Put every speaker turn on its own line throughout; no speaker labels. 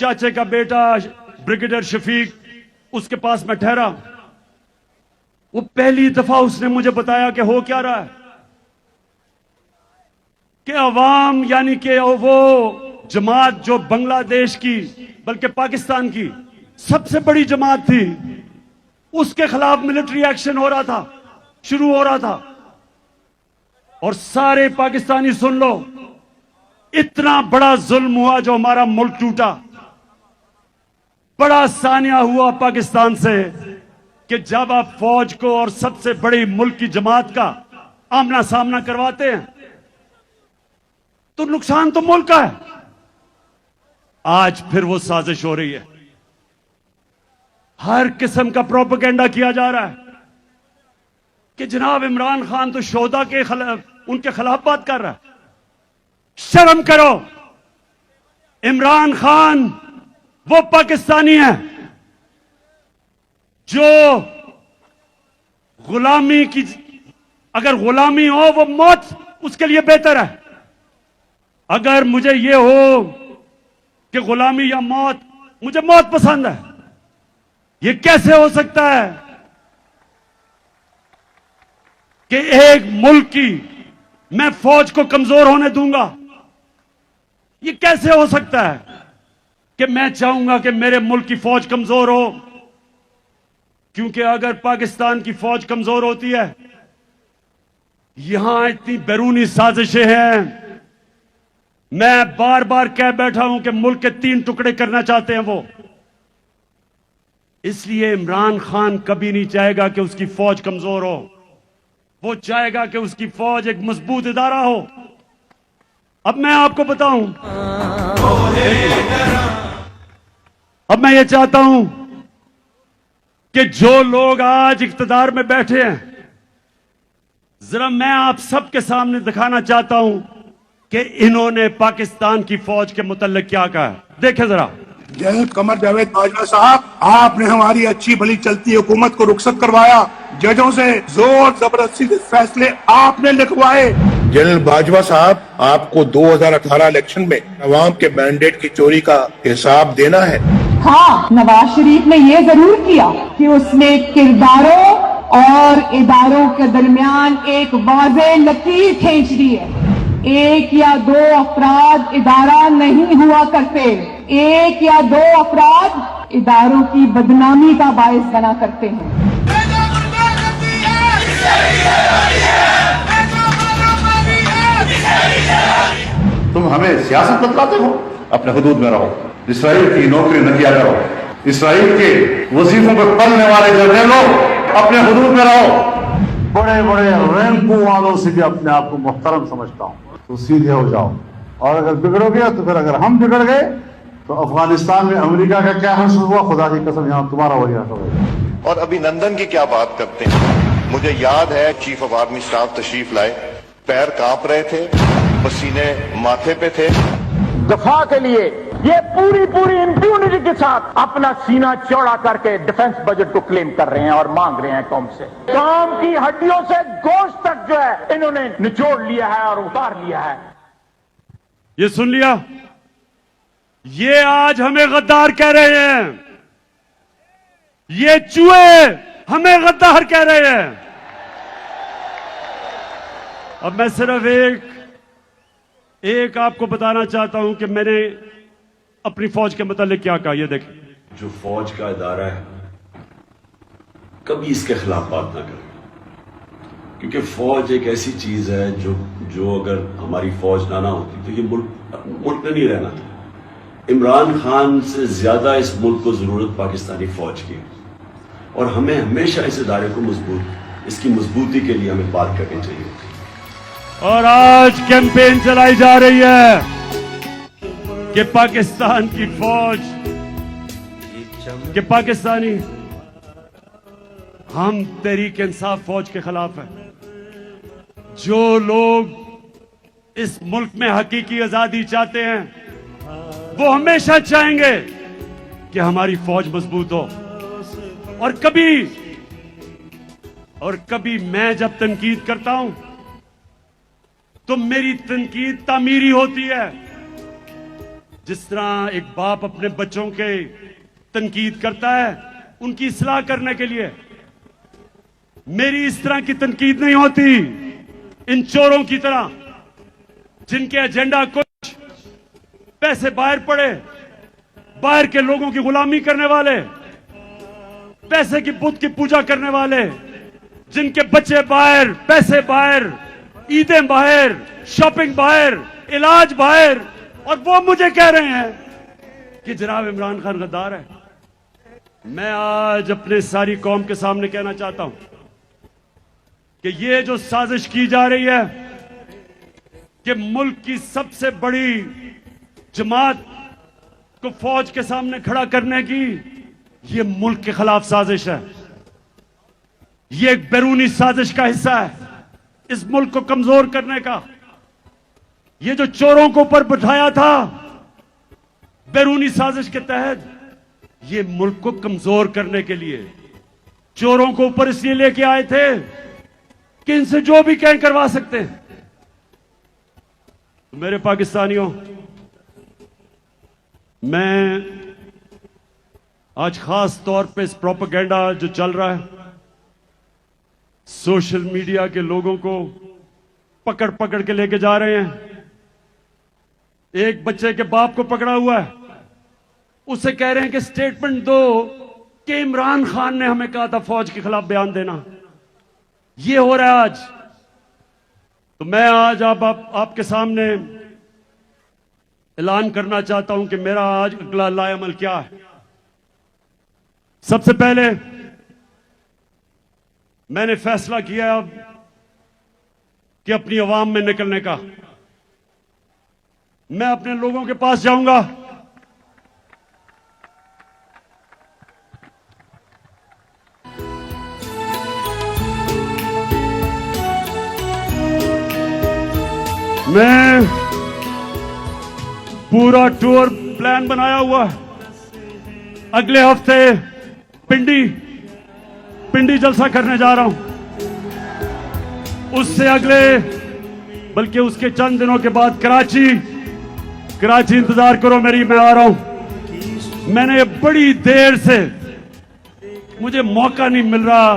चाचे का बेटा ब्रिगेडियर शफीक, उसके पास मैं ठहरा। वो पहली दफा उसने मुझे बताया कि हो क्या रहा है, कि अवाम यानी कि वो जमात जो बांग्लादेश की बल्कि पाकिस्तान की सबसे बड़ी जमात थी, उसके खिलाफ मिलिट्री एक्शन हो रहा था, शुरू हो रहा था। और सारे पाकिस्तानी सुन लो, इतना बड़ा जुल्म हुआ जो हमारा मुल्क टूटा। बड़ा सानिया हुआ पाकिस्तान से कि जब आप फौज को और सबसे बड़ी मुल्क की जमात का आमना सामना करवाते हैं तो नुकसान तो मुल्क का है। आज फिर वो साजिश हो रही है, हर किस्म का प्रोपेगेंडा किया जा रहा है कि जनाब इमरान खान तो शोहदा के खिलाफ, उनके खिलाफ बात कर रहा है। शर्म करो, इमरान खान वो पाकिस्तानी है जो गुलामी की, अगर गुलामी हो वो मौत उसके लिए बेहतर है। अगर मुझे ये हो कि गुलामी या मौत, मुझे मौत पसंद है। ये कैसे हो सकता है कि एक मुल्क की मैं फौज को कमजोर होने दूंगा? ये कैसे हो सकता है कि मैं चाहूंगा कि मेरे मुल्क की फौज कमजोर हो? क्योंकि अगर पाकिस्तान की फौज कमजोर होती है, यहां इतनी बैरूनी साजिशें हैं। मैं बार बार कह बैठा हूं कि मुल्क के 3 टुकड़े करना चाहते हैं वो। इसलिए इमरान खान कभी नहीं चाहेगा कि उसकी फौज कमजोर हो। वो चाहेगा कि उसकी फौज एक मजबूत इदारा हो। अब मैं आपको बताऊं, अब मैं ये चाहता हूं कि जो लोग आज इख्तिदार में बैठे हैं, जरा मैं आप सबके सामने दिखाना चाहता हूं कि इन्होंने पाकिस्तान की फौज के मुतल्लिक क्या कहा है। देखें जरा।
जनरल कमर जावेद बाजवा साहब, आपने हमारी अच्छी भली चलती हुकूमत को रुखसत करवाया। जजों से जोर जबरदस्ती से फैसले आपने लिखवाए। जनरल बाजवा साहब, आपको 2018 इलेक्शन में अवाम के मैंडेट की चोरी का हिसाब देना है।
हाँ, नवाज शरीफ ने ये जरूर किया कि उसने किरदारों और इदारों के दरमियान एक वाज़ेह लकीर खींच दी है। एक या 2 अफराद इदारा नहीं हुआ करते, एक या 2 अफराद इदारों की बदनामी का बायस बना करते हैं।
तुम हमें सियासत बतलाते हो, अपने हुदूद में रहो। इसराइल की नौकरी न किया करो। इसराइल के वजीफों पर पलने वाले जर्नलों, अपने हुदूद में रहो। बड़े बड़े रैंकों वालों से भी अपने आप को मुहतरम समझता हूँ, तो सीधे हो जाओ। और अगर बिगड़ोगे तो फिर अगर हम बिगड़ गए तो अफगानिस्तान में अमेरिका का क्या हश्र हुआ, खुदा की कसम यहाँ तुम्हारा वही हश्र होगा।
और अभिनंदन की क्या बात करते हैं। मुझे याद है चीफ ऑफ आर्मी स्टाफ तशरीफ लाए, पैर कांप रहे थे, पसीने माथे पे थे।
दफा के लिए ये पूरी इंप्यूनिटी के साथ अपना सीना चौड़ा करके डिफेंस बजट को क्लेम कर रहे हैं और मांग रहे हैं कौम से। काम की हड्डियों से गोश्त तक जो है इन्होंने निचोड़ लिया है और उतार लिया है।
ये सुन लिया, ये आज हमें गद्दार कह रहे हैं। ये चूहे हमें गद्दार कह रहे हैं। अब मैं सिर्फ एक आपको बताना चाहता हूं कि मैंने अपनी फौज के मुतालिक क्या कहा। ये देखें,
जो फौज का इदारा है कभी इसके खिलाफ बात ना करें, क्योंकि फौज एक ऐसी चीज है जो अगर हमारी फौज ना होती तो ये मुल्क में नहीं रहना था। इमरान खान से ज्यादा इस मुल्क को जरूरत पाकिस्तानी फौज की, और हमें हमेशा इस इदारे को इसकी मजबूती के लिए हमें बात करनी चाहिए।
और आज कैंपेन चलाई जा रही है कि पाकिस्तान की फौज, कि पाकिस्तानी, हम तहरीक इंसाफ फौज के खिलाफ हैं। जो लोग इस मुल्क में हकीकी आजादी चाहते हैं वो हमेशा चाहेंगे कि हमारी फौज मजबूत हो। और कभी मैं जब तनकीद करता हूं तो मेरी तनकीद तामीरी होती है। जिस तरह एक बाप अपने बच्चों के तनकीद करता है उनकी इस्लाह करने के लिए, मेरी इस तरह की तनकीद नहीं होती इन चोरों की तरह जिनके एजेंडा कुछ पैसे बाहर पड़े, बाहर के लोगों की गुलामी करने वाले, पैसे की बुत की पूजा करने वाले, जिनके बच्चे बाहर, पैसे बाहर, ईदें बाहर, शॉपिंग बाहर, इलाज बाहर, और वो मुझे कह रहे हैं कि जनाब इमरान खान गद्दार है। मैं आज अपने सारी कौम के सामने कहना चाहता हूं कि ये जो साजिश की जा रही है कि मुल्क की सबसे बड़ी जमात को फौज के सामने खड़ा करने की, ये मुल्क के खिलाफ साजिश है। ये एक बैरूनी साजिश का हिस्सा है इस मुल्क को कमजोर करने का। ये जो चोरों को ऊपर बिठाया था बैरूनी साजिश के तहत, ये मुल्क को कमजोर करने के लिए चोरों को ऊपर इसलिए लेके आए थे कि इनसे जो भी कहें करवा सकते हैं। मेरे पाकिस्तानियों, मैं आज खास तौर पे इस प्रोपेगेंडा जो चल रहा है, सोशल मीडिया के लोगों को पकड़ पकड़ के लेके जा रहे हैं। एक बच्चे के बाप को पकड़ा हुआ है, उसे कह रहे हैं कि स्टेटमेंट दो कि इमरान खान ने हमें कहा था फौज के खिलाफ बयान देना। ये हो रहा है आज। तो मैं आज आपके सामने ऐलान करना चाहता हूं कि मेरा आज अगला लाएअमल क्या है। सबसे पहले मैंने फैसला किया अब कि अपनी आवाम में निकलने का। मैं अपने लोगों के पास जाऊंगा, मैं पूरा टूर प्लान बनाया हुआ है। अगले हफ्ते पिंडी जलसा करने जा रहा हूं, उससे अगले बल्कि उसके चंद दिनों के बाद कराची इंतजार करो मेरी, मैं आ रहा हूं। मैंने बड़ी देर से, मुझे मौका नहीं मिल रहा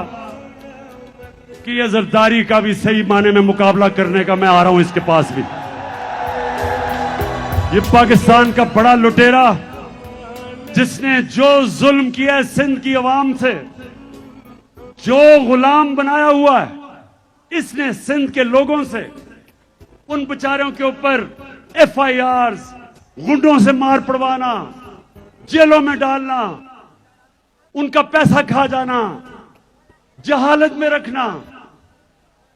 कि ये जरदारी का भी सही माने में मुकाबला करने का। मैं आ रहा हूं इसके पास भी। ये पाकिस्तान का बड़ा लुटेरा जिसने जो जुल्म किया है सिंध की आवाम से, जो गुलाम बनाया हुआ है इसने सिंध के लोगों से, उन बेचारों के ऊपर FIRs, गुंडों से मार पड़वाना, जेलों में डालना, उनका पैसा खा जाना, जहालत में रखना,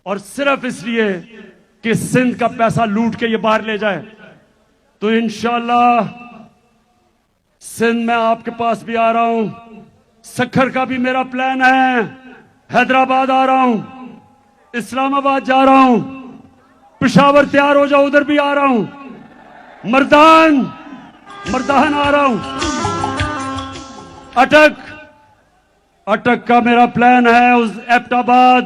और सिर्फ इसलिए कि सिंध का पैसा लूट के ये बाहर ले जाए। तो इंशाअल्लाह सिंध में आपके पास भी आ रहा हूं, सखर का भी मेरा प्लान है, हैदराबाद आ रहा हूं, इस्लामाबाद जा रहा हूं, पेशावर तैयार हो जाओ उधर भी आ रहा हूं, मर्दान आ रहा हूं, अटक का मेरा प्लान है, उस एबटाबाद,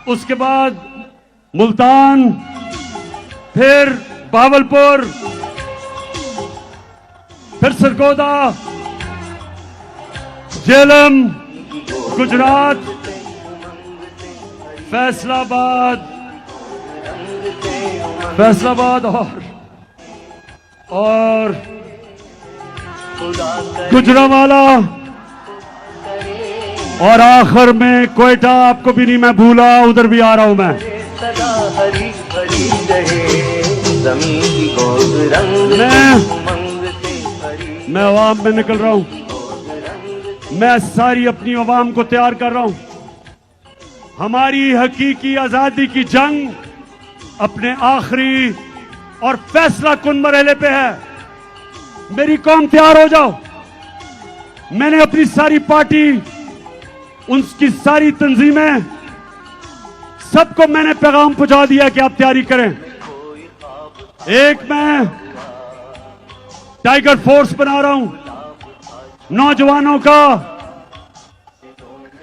उसके बाद मुल्तान, फिर बावलपुर, फिर सरगोदा, झेलम, गुजरात, फैसलाबाद और गुजरावाला, और आखिर में कोयटा। आपको भी नहीं मैं भूला, उधर भी आ रहा हूं मैं। मैं अवाम में निकल रहा हूं, मैं सारी अपनी अवाम को तैयार कर रहा हूं। हमारी हकीकी आजादी की जंग अपने आखिरी और फैसला कुन मरहले पे है। मेरी कौम तैयार हो जाओ। मैंने अपनी सारी पार्टी, उनकी सारी तंजीमें, सबको मैंने पैगाम पहुंचा दिया कि आप तैयारी करें। एक मैं टाइगर फोर्स बना रहा हूं नौजवानों का,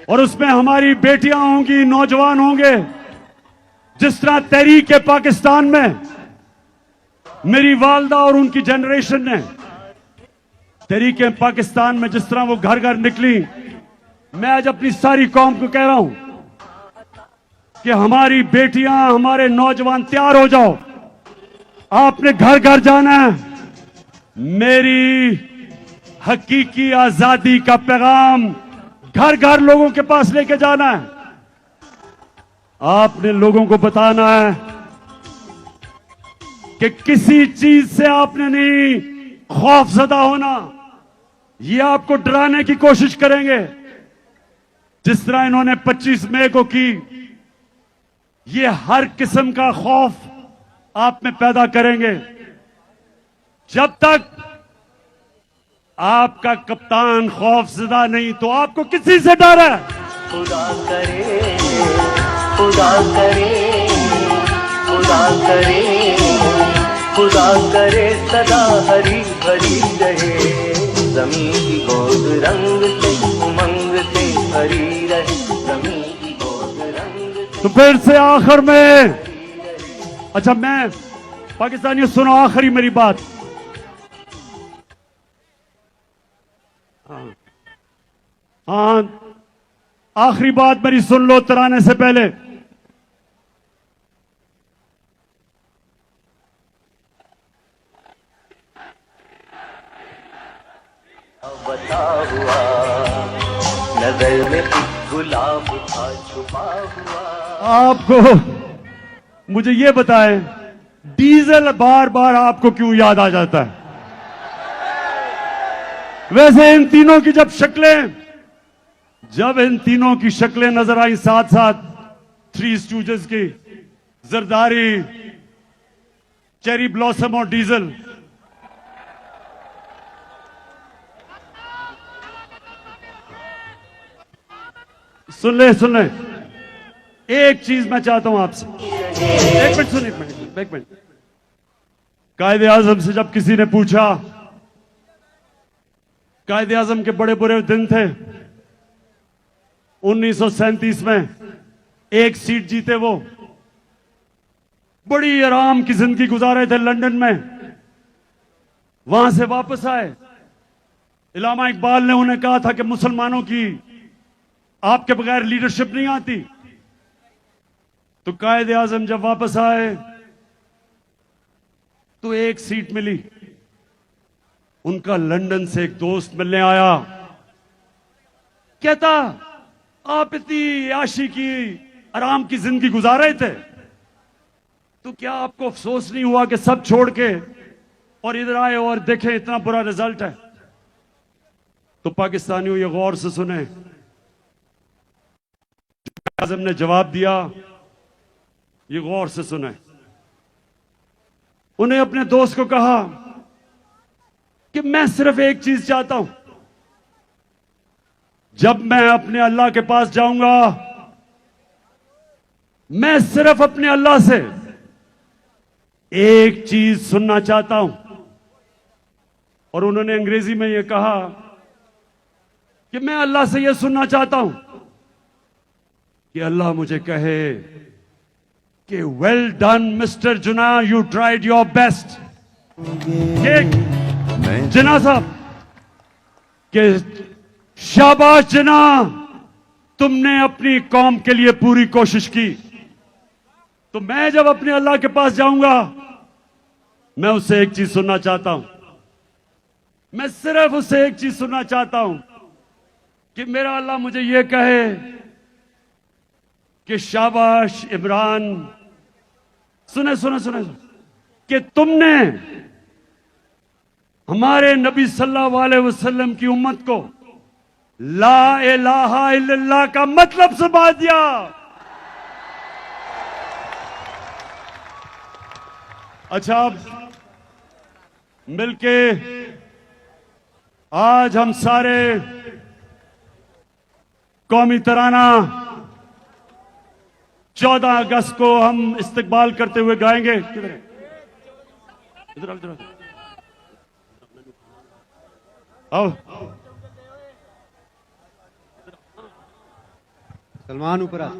और उसमें हमारी बेटियां होंगी, नौजवान होंगे। जिस तरह तहरीक पाकिस्तान में मेरी वालदा और उनकी जनरेशन ने तहरीके पाकिस्तान में जिस तरह वो घर घर निकली, मैं आज अपनी सारी कौम को कह रहा हूं कि हमारी बेटियां, हमारे नौजवान तैयार हो जाओ, आपने घर घर जाना है। मेरी हकीकी आजादी का पैगाम घर घर लोगों के पास लेके जाना है। आपने लोगों को बताना है कि किसी चीज से आपने नहीं खौफजदा होना। ये आपको डराने की कोशिश करेंगे जिस तरह इन्होंने 25 मई को की। ये हर किस्म का खौफ आप में पैदा करेंगे। जब तक आपका कप्तान खौफजदा नहीं तो आपको किसी से डर है?
खुदा करे, खुदा करे, खुदा करे, खुदा करे सदा हरी भरी रहे जमीन की गोद रंग से, उमंग से भरी रहे जमीन की गोद रंग से।
तो फिर से आखिर में, अच्छा मैं पाकिस्तानियों सुनो आखिरी मेरी बात। हाँ, आखिरी बात मेरी सुन लो तराने से पहले।
बता हुआ नजर में गुलाब था छुपा हुआ।
आपको मुझे ये बताएं, डीजल बार बार आपको क्यों याद आ जाता है? वैसे इन तीनों की जब इन तीनों की शक्लें नजर आई साथ साथ, थ्री स्टूजेस की, जरदारी, चेरी ब्लॉसम और डीजल, सुन ले एक चीज मैं चाहता हूं आपसे। एक मिनट सुनिए, एक मिनट। कायदे आजम से जब किसी ने पूछा, कायदे आजम के बड़े बुरे दिन थे 1937 में, एक सीट जीते वो, बड़ी आराम की जिंदगी गुजारे थे लंदन में। वहां से वापस आए, इलामा इकबाल ने उन्हें कहा था कि मुसलमानों की आपके बगैर लीडरशिप नहीं आती। तो कायदे आजम जब वापस आए तो एक सीट मिली। उनका लंदन से एक दोस्त मिलने आया, कहता आप इतनी याशी की, आराम की जिंदगी गुजार रहे थे, तो क्या आपको अफसोस नहीं हुआ कि सब छोड़ के और इधर आए और देखें इतना बुरा रिजल्ट है? तो पाकिस्तानियों ये गौर से सुने, आजम ने जवाब दिया, ये गौर से सुने। उन्हें अपने दोस्त को कहा कि मैं सिर्फ एक चीज चाहता हूं, जब मैं अपने अल्लाह के पास जाऊंगा, मैं सिर्फ अपने अल्लाह से एक चीज सुनना चाहता हूं। और उन्होंने अंग्रेजी में यह कहा कि मैं अल्लाह से यह सुनना चाहता हूं कि अल्लाह मुझे कहे कि वेल डन मिस्टर जुना, यू ट्राइड योर बेस्ट। जिना साहब कि शाबाश जिना, तुमने अपनी कौम के लिए पूरी कोशिश की। तो मैं जब अपने अल्लाह के पास जाऊंगा, मैं उससे एक चीज सुनना चाहता हूं, मैं सिर्फ उससे एक चीज सुनना चाहता हूं कि मेरा अल्लाह मुझे यह कहे कि शाबाश इमरान, सुने सुने सुने, कि तुमने हमारे नबी सल्लल्लाहु अलैहि वसल्लम की उम्मत को ला इलाहा इल्लल्लाह का मतलब समझा दिया। अच्छा, अब मिलके आज हम सारे कौमी तराना 14 अगस्त को हम इस्तकबाल करते हुए गाएंगे। किधर है? इधर इधर आओ।
सलमान ऊपर आ।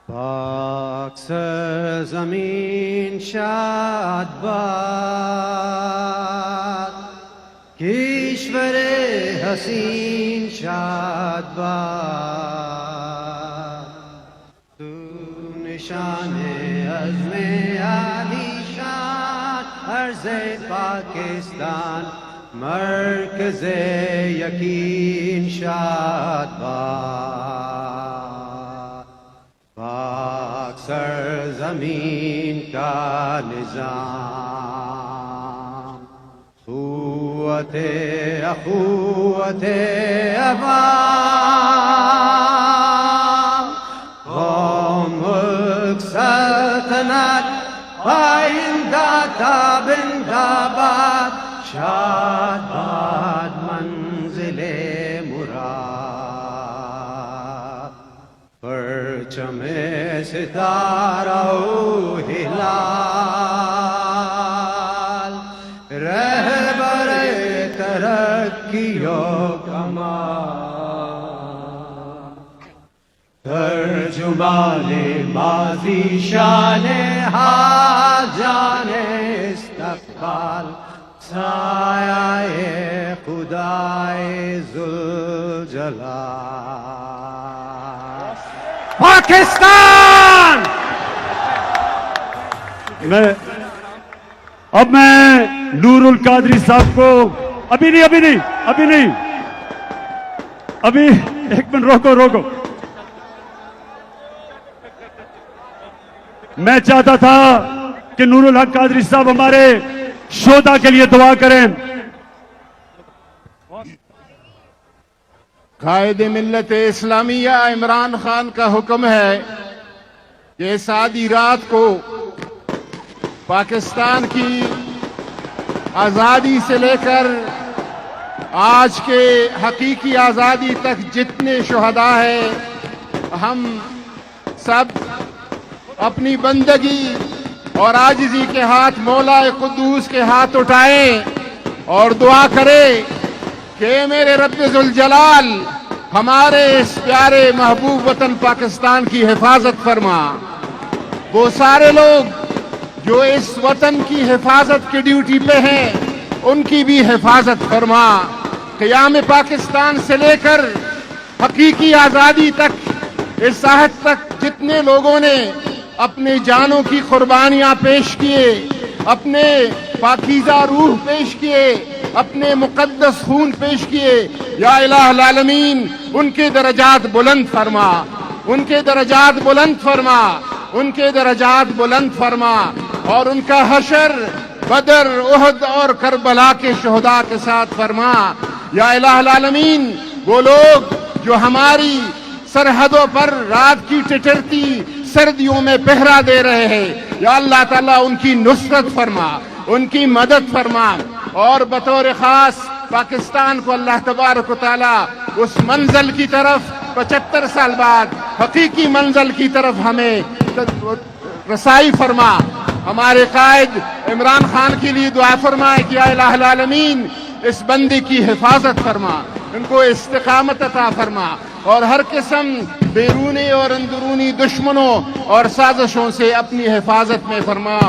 पाक सरज़मीन शाद बाद ईश्वरे हसीन शाद बाद तू निशाने अज़्मे आली शान अर्ज़े पाकिस्तान मरकज़े यकीन शाद बाद पाक सरज़मीन का निज़ाम क़ुव्वते अख़ुव्वते अवाम क़ौम मुल्क सल्तनत आइंदा ताबिंदाबाद शाद बाद मंज़िले मुराद परचमे सितारा हिलाल रहबरे तरक्कियो कमाल तर्जुमाने माज़ी शाने हाल जाने इस्तक़बाल साये खुदाए ज़ुल-जलाल पाकिस्तान।
मैं नूरुल कादरी साहब को अभी नहीं एक मिनट रोको। मैं चाहता था कि नूरुल हक कादरी साहब हमारे शोधा के लिए दुआ करें।
कायदे मिल्लत इस्लामिया इमरान खान का हुक्म है कि इस आधी रात को पाकिस्तान की आज़ादी से लेकर आज के हकीकी आज़ादी तक जितने शुहदा है, हम सब अपनी बंदगी और आजिज़ी के हाथ मौला कुद्दूस के हाथ उठाएं और दुआ करें कि मेरे रब्बे ज़ुल जलाल हमारे इस प्यारे महबूब वतन पाकिस्तान की हिफाजत फरमा। वो सारे लोग जो इस वतन की हिफाजत की ड्यूटी पे हैं, उनकी भी हिफाजत फरमा। क़याम पाकिस्तान से लेकर हकीकी आज़ादी तक, इस साहत तक जितने लोगों ने अपने जानों की कुर्बानियां पेश किए, अपने पाकीज़ा रूह पेश किए, अपने मुक़द्दस खून पेश किए, या इलाहुल आलमीन उनके दरजात बुलंद फरमा, उनके दरजात बुलंद फरमा, उनके दरजात बुलंद फरमा और उनका हशर बदर, उहद और करबला के शुहदा के साथ फरमा। या इलाहुल आलमीन वो लोग जो हमारी सरहदों पर रात की टिटरती सर्दियों में पहरा दे रहे हैं, या अल्लाह ताला उनकी नुसरत फरमा, उनकी मदद फरमा और बतौर खास पाकिस्तान को अल्लाह तबारक व तआला उस मंजिल की तरफ 75 साल बाद हकीकी मंजिल की तरफ हमें रसाई फरमा। हमारे कायद इमरान खान के लिए दुआ फरमाए कि या इलाहुल आलमीन इस बंदे की हिफाजत फरमा, इनको इस्तिकामत अता फरमा और हर किस्म बैरूनी और अंदरूनी दुश्मनों और साजिशों से अपनी हिफाजत में फरमा।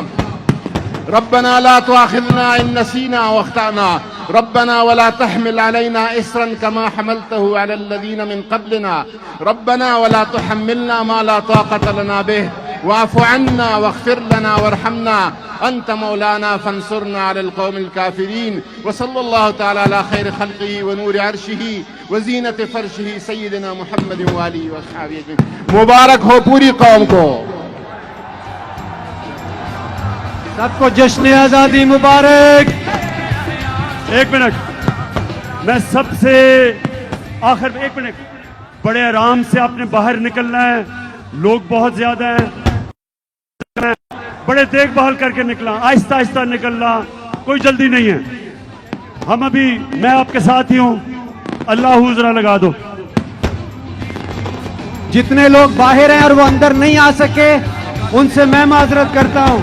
रब्बना ला तुआखिज़ना इन नसीना व अख्ताना रब्बना वला तहमिल अलैना इसरन कमा हमलतहु अलल लज़ीना मिन क़ब्लिना रब्बना वला तुहम्मिलना मा ला ताक़त लना बिह वाफ़ु अन्ना वग़फ़िर लना वरहमना अंत मौलाना फंसुरना अलल क़ौमिल काफ़िरीन व सल्लल्लाहु तआला अला खैर ख़ल्क़िही व नूर अर्शिही व ज़ीनत फ़र्शिही सय्यिदिना मुहम्मद व आलिहि व अस्हाबिही अजमईन। मुबारक हो पूरी कौम को।
सबको जश्न आज़ादी मुबारक।
एक मिनट, मैं सबसे आखिर में एक मिनट, बड़े आराम से आपने बाहर निकलना है, लोग बहुत ज्यादा हैं, बड़े देखभाल करके निकलना, आहिस्ता आहिस्ता निकलना, कोई जल्दी नहीं है। मैं आपके साथ ही हूं, अल्लाह जरा लगा दो।
जितने लोग बाहर हैं और वो अंदर नहीं आ सके, उनसे मैं माजरत करता हूं।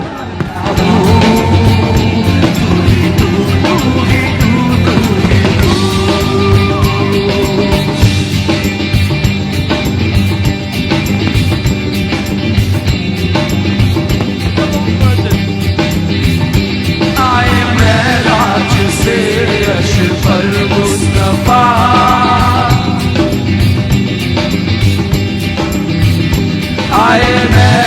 आए मैं